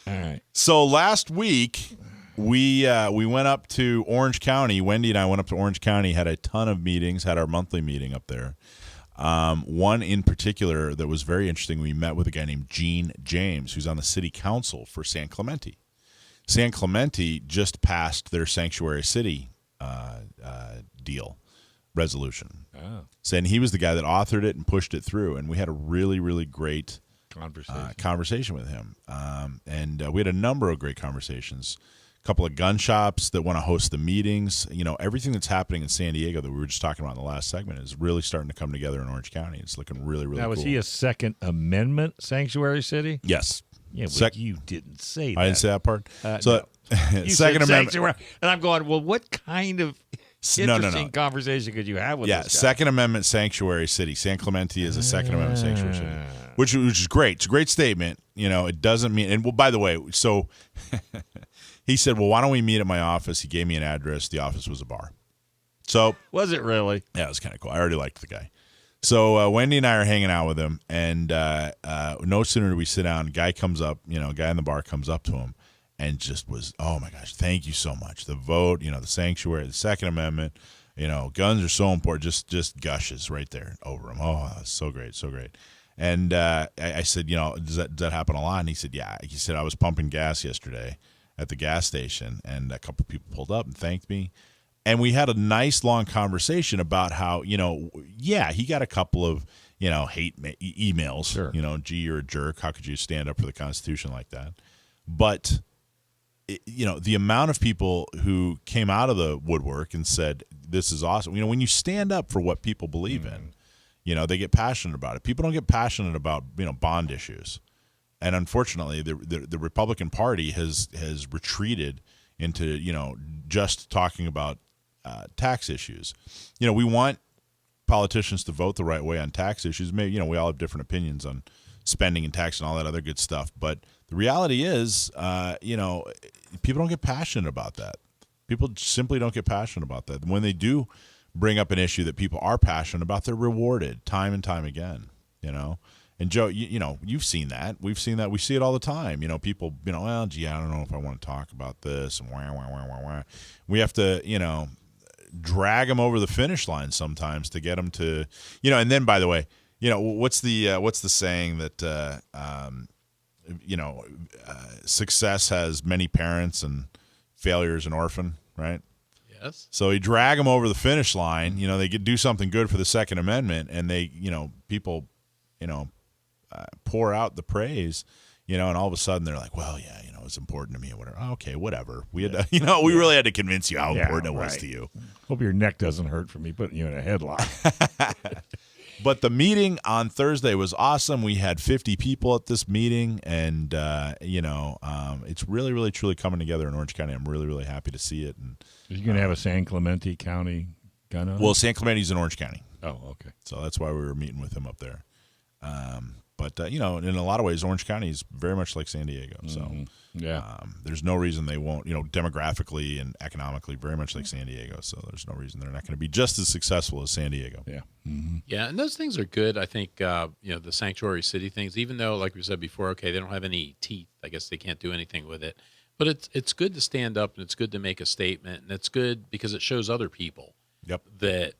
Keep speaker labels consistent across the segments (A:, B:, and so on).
A: All right.
B: So last week, we went up to Orange County. Wendy and I went up to Orange County, had a ton of meetings, had our monthly meeting up there. One in particular that was very interesting, we met with a guy named Gene James, who's on the city council for San Clemente. San Clemente just passed their sanctuary city deal resolution.
A: Oh.
B: And he was the guy that authored it and pushed it through, and we had a really, really great conversation with him. And we had a number of great conversations. A couple of gun shops that want to host the meetings. You know, everything that's happening in San Diego that we were just talking about in the last segment is really starting to come together in Orange County. It's looking really, really cool.
A: Now, was he a Second Amendment sanctuary city?
B: Yes.
A: Yeah, but you didn't say that.
B: I didn't say that part.
A: No.
B: Second Amendment.
A: Sanctuary. And I'm going, well, what kind of interesting conversation could you have with this guy?
B: Second Amendment sanctuary city. San Clemente is a Second Amendment sanctuary city, which is great. It's a great statement. You know, it doesn't mean. And well, by the way, so he said, "Well, why don't we meet at my office?" He gave me an address. The office was a bar. So
A: was it really?
B: Yeah, it was kind of cool. I already liked the guy. So Wendy and I are hanging out with him, and no sooner do we sit down, guy comes up, a guy in the bar comes up to him, and just was, oh my gosh, thank you so much. The vote, the sanctuary, the Second Amendment, guns are so important. Just gushes right there over him. Oh, that's so great, so great. And I said, does that happen a lot? And he said, yeah. He said, I was pumping gas yesterday at the gas station, and a couple people pulled up and thanked me. And we had a nice long conversation about how, he got a couple of, hate emails. Sure. Gee, you're a jerk. How could you stand up for the Constitution like that? But, the amount of people who came out of the woodwork and said, this is awesome. When you stand up for what people believe in, they get passionate about it. People don't get passionate about, bond issues. And unfortunately, the Republican Party has retreated into, just talking about tax issues. We want politicians to vote the right way on tax issues. Maybe, we all have different opinions on spending and tax and all that other good stuff. But the reality is, people don't get passionate about that. People simply don't get passionate about that. When they do bring up an issue that people are passionate about, they're rewarded time and time again, And Joe, you've seen that. We've seen that. We see it all the time. People, well, gee, I don't know if I want to talk about this. And wah. We have to, drag them over the finish line sometimes to get them to, and then, by the way, what's the saying that, success has many parents and failure is an orphan, right?
C: Yes.
B: So you drag them over the finish line, they could do something good for the Second Amendment, and they, people, pour out the praise, and all of a sudden they're like, well, yeah, it's important to me or whatever. Okay, whatever. We had to, we really had to convince you how important it was to you.
A: Hope your neck doesn't hurt from me putting you in a headlock.
B: But the meeting on Thursday was awesome. We had 50 people at this meeting, and, it's really, really, truly coming together in Orange County. I'm really, really happy to see it. And
A: are you going to have a San Clemente County Gun Owners?
B: Well, San Clemente's in Orange County.
A: Oh, okay.
B: So that's why we were meeting with him up there. But in a lot of ways, Orange County is very much like San Diego. So there's no reason they won't, demographically and economically very much like San Diego. So there's no reason they're not going to be just as successful as San Diego.
A: Yeah.
C: Mm-hmm. Yeah, and those things are good. I think, the sanctuary city things, even though, like we said before, okay, they don't have any teeth. I guess they can't do anything with it. But it's good to stand up, and it's good to make a statement, and it's good because it shows other people that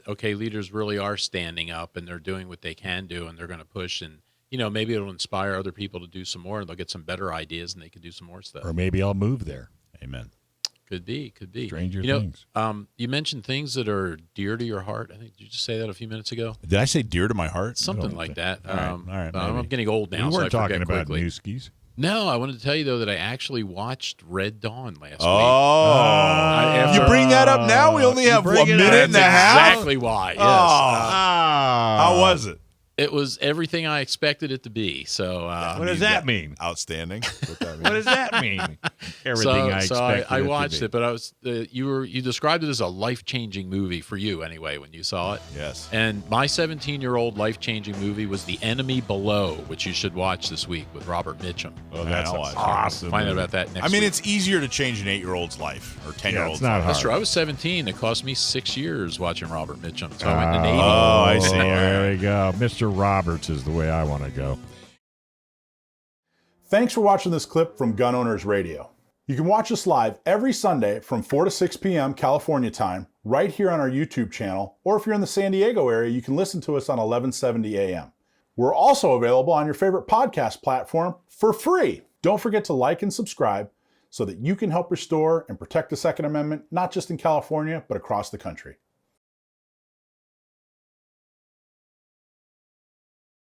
C: okay, leaders really are standing up, and they're doing what they can do, and they're going to push, and maybe it'll inspire other people to do some more, and they'll get some better ideas, and they can do some more stuff.
A: Or maybe I'll move there.
B: Amen.
C: Could be.
A: Stranger things.
C: You mentioned things that are dear to your heart. I think did you just say that a few minutes ago?
B: Did I say dear to my heart?
C: Something like that.
B: All right.
C: I'm getting old now.
A: We weren't
C: so I
A: talking about
C: quickly.
A: Newskies.
C: No, I wanted to tell you, though, that I actually watched Red Dawn last week.
B: Oh. You bring that up now? We only have 1 minute and a half?
C: Exactly why, yes.
B: How was it?
C: It was everything I expected it to be. So
A: what does that mean?
B: Outstanding.
A: What does that mean? Everything I expected.
C: I watched it, but I was you described it as a life-changing movie for you anyway when you saw it.
B: Yes.
C: And my 17-year-old life-changing movie was The Enemy Below, which you should watch this week with Robert Mitchum.
A: Oh, that's awesome.
C: Find out about that next week.
B: It's easier to change an 8-year-old's life or 10-year-old's
A: life.
C: That's true. I was 17. It cost me 6 years watching Robert Mitchum. So I went to Navy.
B: Oh, I see.
A: There we go. Mr. Roberts is the way I want to go.
D: Thanks for watching this clip from Gun Owners Radio. You can watch us live every Sunday from 4 to 6 p.m. California time, right here on our YouTube channel, or if you're in the San Diego area, you can listen to us on 1170 a.m. We're also available on your favorite podcast platform for free. Don't forget to like and subscribe so that you can help restore and protect the Second Amendment, not just in California, but across the country.